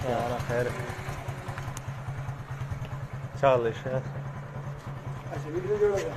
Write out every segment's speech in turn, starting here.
यार खैर चल अच्छा वीडियो जोड़ेगा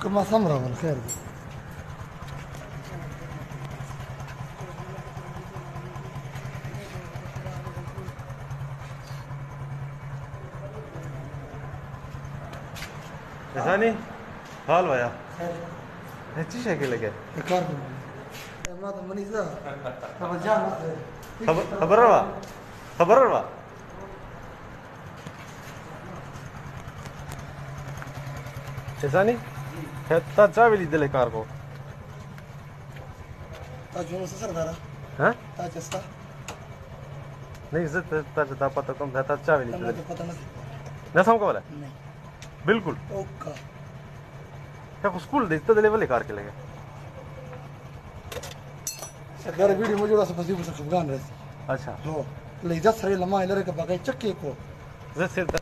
كما ثمرة بالخير ثاني حلوة يا هاتي شكل لك الكاربون ما ضمني ذا طب جان خبر روا ثاني تا چاوي لیدل کار کو تا جو سر دارا ها تا چستا नहीं इज्जत تا تا पता कम था चावल मुझे पता नहीं ना समझ वाला नहीं बिल्कुल ओका क्या स्कूल देखते लेवल कार के लगे शक्कर वीडियो मुझे रास फसी बस अफगान रहती अच्छा हो ले इज्जत सरे लम्हा इधर के बगैर चक्के को इज्जत से